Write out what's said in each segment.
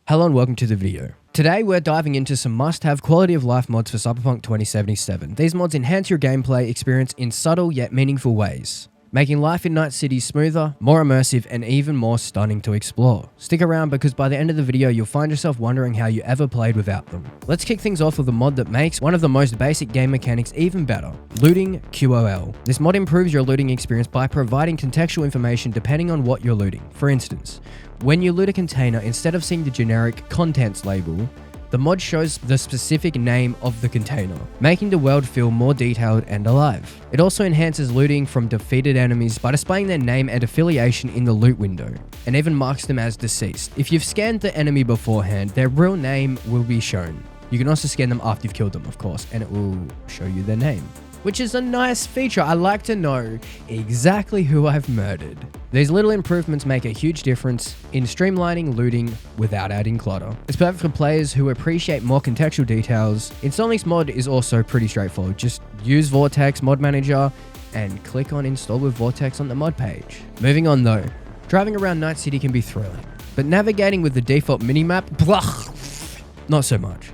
Hello and welcome to the video. Today we're diving into some must-have quality of life mods for Cyberpunk 2077. These mods enhance your gameplay experience in subtle yet meaningful ways, making life in Night City smoother, more immersive, and even more stunning to explore. Stick around because by the end of the video you'll find yourself wondering how you ever played without them. Let's kick things off with a mod that makes one of the most basic game mechanics even better, looting QOL. This mod improves your looting experience by providing contextual information depending on what you're looting. For instance, when you loot a container, instead of seeing the generic contents label, the mod shows the specific name of the container, making the world feel more detailed and alive. It also enhances looting from defeated enemies by displaying their name and affiliation in the loot window, and even marks them as deceased. If you've scanned the enemy beforehand, their real name will be shown. You can also scan them after you've killed them, of course, and it will show you their name, which is a nice feature. I like to know exactly who I've murdered. These little improvements make a huge difference in streamlining looting without adding clutter. It's perfect for players who appreciate more contextual details. Installing this mod is also pretty straightforward. Just use Vortex Mod Manager and click on Install with Vortex on the mod page. Moving on though, driving around Night City can be thrilling, but navigating with the default minimap, not so much.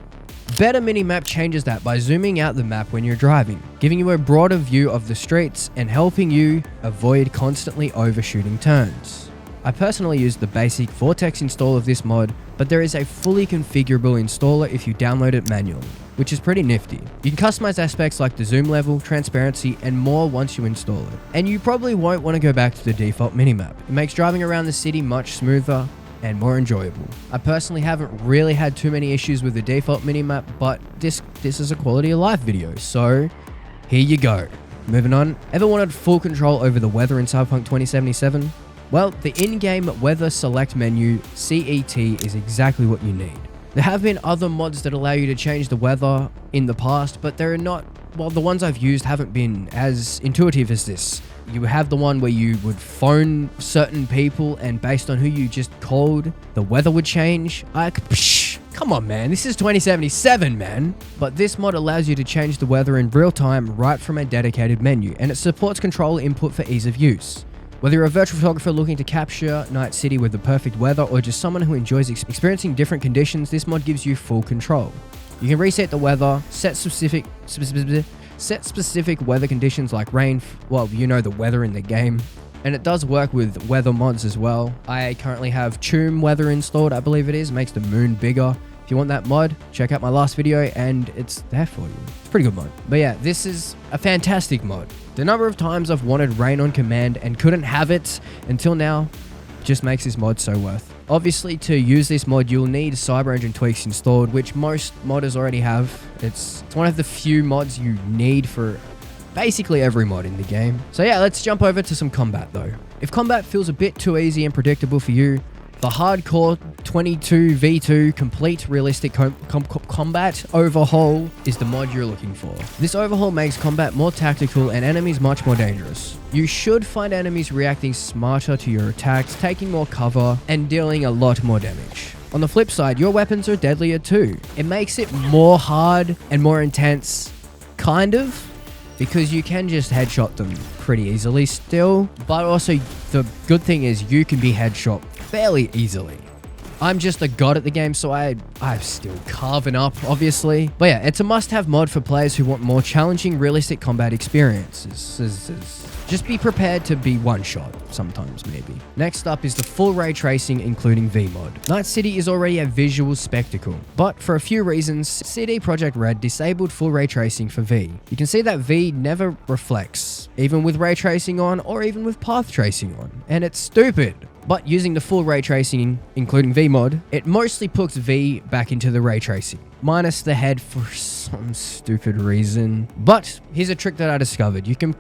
Better Minimap changes that by zooming out the map when you're driving, giving you a broader view of the streets and helping you avoid constantly overshooting turns. I personally use the basic Vortex install of this mod, but there is a fully configurable installer if you download it manually, which is pretty nifty. You can customize aspects like the zoom level, transparency, and more once you install it. And you probably won't want to go back to the default minimap. It makes driving around the city much smoother and more enjoyable. I personally haven't really had too many issues with the default minimap, but this is a quality of life video, so here you go. Moving on, ever wanted full control over the weather in Cyberpunk 2077? Well, the in-game weather select menu, CET, is exactly what you need. There have been other mods that allow you to change the weather in the past, but they're not, well, the ones I've used haven't been as intuitive as this. You have the one where you would phone certain people and based on who you just called, the weather would change. Come on, man. This is 2077, man. But this mod allows you to change the weather in real time right from a dedicated menu, and it supports controller input for ease of use. Whether you're a virtual photographer looking to capture Night City with the perfect weather or just someone who enjoys experiencing different conditions, this mod gives you full control. You can reset the weather, set specific weather conditions like rain, well, you know, the weather in the game. And it does work with weather mods as well. I currently have Tomb Weather installed, I believe it is. Makes the moon bigger. If you want that mod, check out my last video and it's there for you. It's a pretty good mod. But yeah, this is a fantastic mod. The number of times I've wanted rain on command and couldn't have it until now just makes this mod so worth. Obviously, to use this mod, you'll need CyberEngine tweaks installed, which most modders already have. It's one of the few mods you need for basically every mod in the game. So yeah, let's jump over to some combat though. If combat feels a bit too easy and predictable for you, the hardcore 22v2 complete realistic combat overhaul is the mod you're looking for. This overhaul makes combat more tactical and enemies much more dangerous. You should find enemies reacting smarter to your attacks, taking more cover, and dealing a lot more damage. On the flip side, your weapons are deadlier too. It makes it more hard and more intense, kind of, because you can just headshot them pretty easily still, but also the good thing is you can be headshot fairly easily. I'm just a god at the game, so I'm still carving up, obviously. But yeah, it's a must-have mod for players who want more challenging, realistic combat experiences. Just be prepared to be one-shot, sometimes maybe. Next up is the full ray tracing, including V-Mod. Night City is already a visual spectacle, but for a few reasons, CD Projekt Red disabled full ray tracing for V. You can see that V never reflects, even with ray tracing on or even with path tracing on, and it's stupid. But using the full ray tracing, including V-Mod, it mostly puts V back into the ray tracing, minus the head for some stupid reason. But here's a trick that I discovered. You can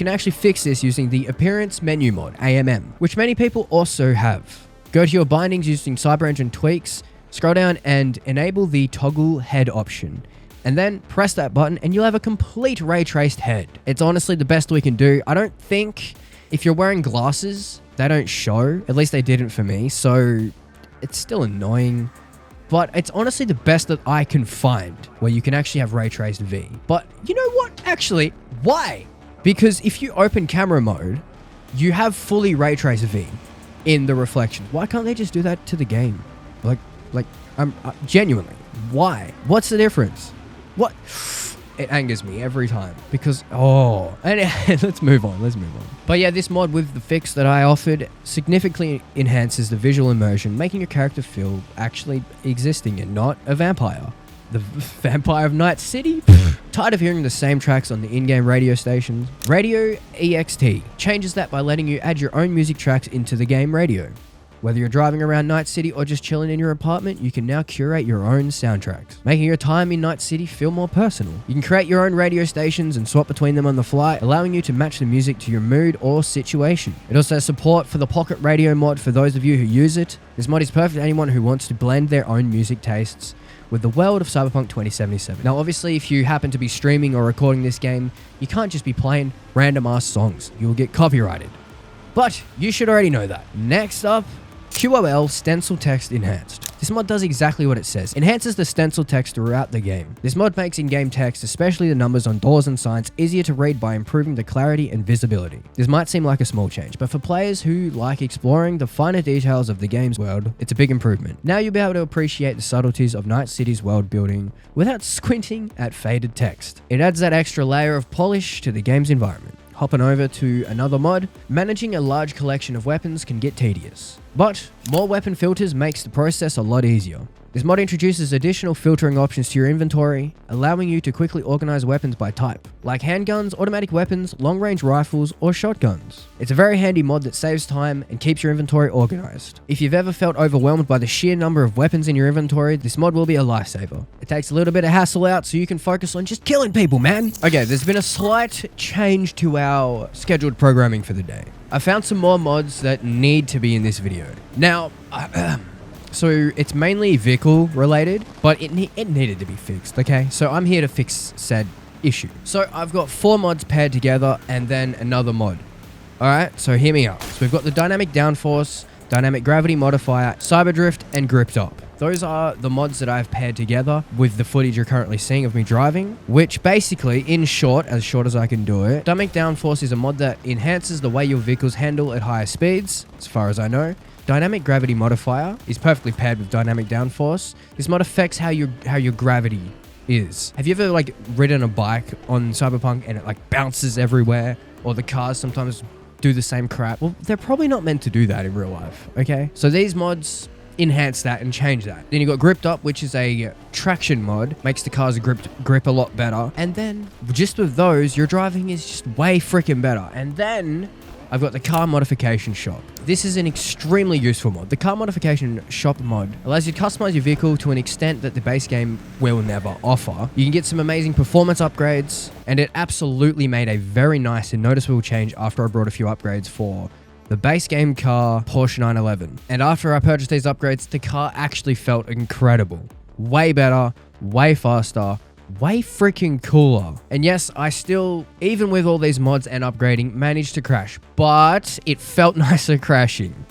actually fix this using the Appearance Menu mod, AMM, which many people also have. Go to your bindings using CyberEngine tweaks, scroll down and enable the toggle head option. And then press that button and you'll have a complete ray traced head. It's honestly the best we can do. I don't think if you're wearing glasses, they don't show. At least they didn't for me, so it's still annoying. But it's honestly the best that I can find where you can actually have ray traced V. But you know what? Actually, why? Because if you open camera mode, you have fully ray traced V. in the reflections. Why can't they just do that to the game? Like, I'm genuinely, why? What's the difference? What? It angers me every time because, and let's move on. But yeah, this mod with the fix that I offered significantly enhances the visual immersion, making your character feel actually existing and not a vampire. The vampire of Night City? Tired of hearing the same tracks on the in-game radio stations? RadioExt changes that by letting you add your own music tracks into the game radio. Whether you're driving around Night City or just chilling in your apartment, you can now curate your own soundtracks, making your time in Night City feel more personal. You can create your own radio stations and swap between them on the fly, allowing you to match the music to your mood or situation. It also has support for the Pocket Radio mod for those of you who use it. This mod is perfect for anyone who wants to blend their own music tastes with the world of Cyberpunk 2077. Now, obviously, if you happen to be streaming or recording this game, you can't just be playing random ass songs. You'll get copyrighted. But you should already know that. Next up, QOL Stencil Text Enhanced. This mod does exactly what it says. Enhances the stencil text throughout the game. This mod makes in-game text, especially the numbers on doors and signs, easier to read by improving the clarity and visibility. This might seem like a small change, but for players who like exploring the finer details of the game's world, it's a big improvement. Now you'll be able to appreciate the subtleties of Night City's world building without squinting at faded text. It adds that extra layer of polish to the game's environment. Hopping over to another mod, managing a large collection of weapons can get tedious, but more weapon filters makes the process a lot easier. This mod introduces additional filtering options to your inventory, allowing you to quickly organize weapons by type, like handguns, automatic weapons, long-range rifles, or shotguns. It's a very handy mod that saves time and keeps your inventory organized. If you've ever felt overwhelmed by the sheer number of weapons in your inventory, this mod will be a lifesaver. It takes a little bit of hassle out so you can focus on just killing people, man. Okay, there's been a slight change to our scheduled programming for the day. I found some more mods that need to be in this video. Now, so it's mainly vehicle related, but it needed to be fixed, okay? So I'm here to fix said issue. So I've got 4 mods paired together and then another mod. All right, so hear me out. So we've got the dynamic downforce, dynamic gravity modifier, cyberdrift, and gripped up. Those are the mods that I've paired together with the footage you're currently seeing of me driving, which basically, in short as I can do it, dynamic downforce is a mod that enhances the way your vehicles handle at higher speeds, as far as I know. Dynamic gravity modifier is perfectly paired with dynamic downforce. This mod affects how your gravity is. Have you ever like ridden a bike on Cyberpunk and it like bounces everywhere, or the cars sometimes do the same crap? Well, they're probably not meant to do that in real life, okay? So these mods enhance that and change that. Then you got gripped up, which is a traction mod, makes the car's grip a lot better. And then just with those, your driving is just way freaking better. And then I've got the car modification shop. This is an extremely useful mod. The car modification shop mod allows you to customize your vehicle to an extent that the base game will never offer. You can get some amazing performance upgrades, and it absolutely made a very nice and noticeable change after I brought a few upgrades for the base game car Porsche 911. And after I purchased these upgrades, the car actually felt incredible. Way better, way faster, way freaking cooler. And yes, I still, even with all these mods and upgrading, managed to crash, but it felt nicer crashing.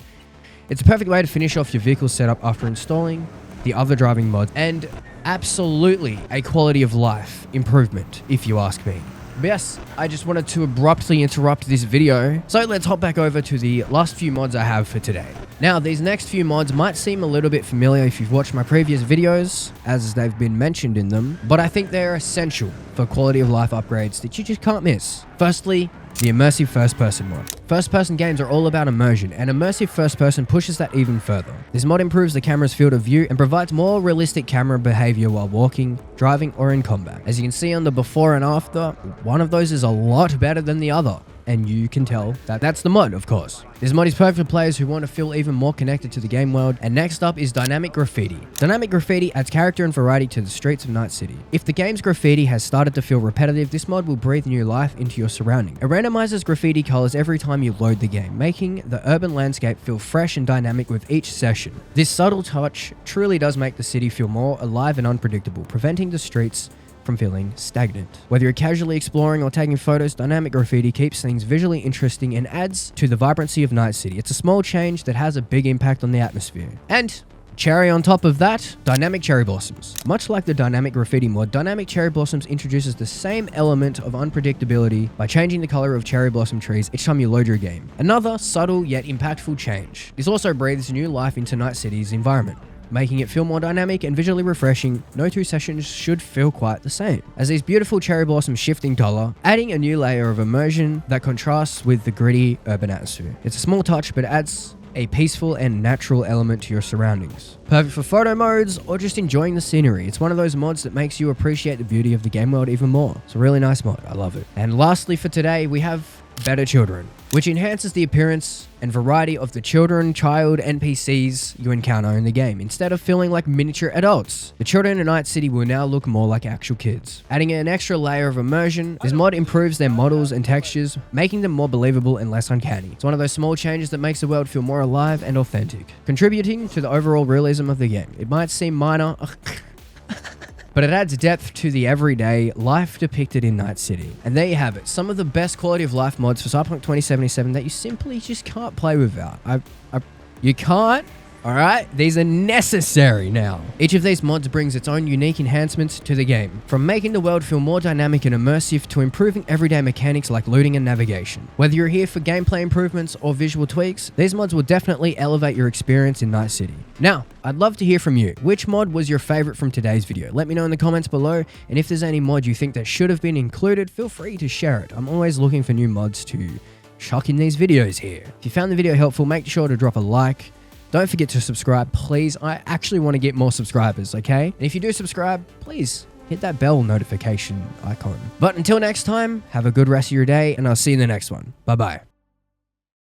It's a perfect way to finish off your vehicle setup after installing the other driving mods, and absolutely a quality of life improvement, if you ask me. But yes, I just wanted to abruptly interrupt this video, so let's hop back over to the last few mods I have for today. Now, these next few mods might seem a little bit familiar if you've watched my previous videos, as they've been mentioned in them, but I think they're essential for quality of life upgrades that you just can't miss. Firstly, the Immersive First-Person mod. First-person games are all about immersion, and Immersive First-Person pushes that even further. This mod improves the camera's field of view and provides more realistic camera behavior while walking, driving, or in combat. As you can see on the before and after, one of those is a lot better than the other, and you can tell that that's the mod, of course. This mod is perfect for players who want to feel even more connected to the game world. And next up is Dynamic Graffiti. Dynamic Graffiti adds character and variety to the streets of Night City. If the game's graffiti has started to feel repetitive, this mod will breathe new life into your surrounding. It randomizes graffiti colors every time you load the game, making the urban landscape feel fresh and dynamic with each session. This subtle touch truly does make the city feel more alive and unpredictable, preventing the streets from feeling stagnant. Whether you're casually exploring or taking photos, Dynamic Graffiti keeps things visually interesting and adds to the vibrancy of Night City. It's a small change that has a big impact on the atmosphere. And Cherry on top of that, dynamic cherry blossoms. Much like the dynamic graffiti mod, dynamic cherry blossoms introduces the same element of unpredictability by changing the color of cherry blossom trees each time you load your game. Another subtle yet impactful change. This also breathes new life into Night City's environment, making it feel more dynamic and visually refreshing. No two sessions should feel quite the same, as these beautiful cherry blossoms shift in color, adding a new layer of immersion that contrasts with the gritty urban atmosphere. It's a small touch, but adds a peaceful and natural element to your surroundings. Perfect for photo modes or just enjoying the scenery. It's one of those mods that makes you appreciate the beauty of the game world even more. It's a really nice mod, I love it. And lastly for today, we have Better Children, which enhances the appearance and variety of the child NPCs you encounter in the game. Instead of feeling like miniature adults, the children in Night City will now look more like actual kids. Adding an extra layer of immersion, this mod improves their models and textures, making them more believable and less uncanny. It's one of those small changes that makes the world feel more alive and authentic, contributing to the overall realism of the game. It might seem minor, but it adds depth to the everyday life depicted in Night City. And there you have it, some of the best quality of life mods for Cyberpunk 2077 that you simply just can't play without. You can't. Alright, these are necessary now. Each of these mods brings its own unique enhancements to the game, from making the world feel more dynamic and immersive to improving everyday mechanics like looting and navigation. Whether you're here for gameplay improvements or visual tweaks, these mods will definitely elevate your experience in Night City. Now, I'd love to hear from you. Which mod was your favorite from today's video? Let me know in the comments below, and if there's any mod you think that should have been included, feel free to share it. I'm always looking for new mods to chuck in these videos here. If you found the video helpful, make sure to drop a like. Don't forget to subscribe, please. I actually want to get more subscribers, okay? And if you do subscribe, please hit that bell notification icon. But until next time, have a good rest of your day, and I'll see you in the next one. Bye-bye.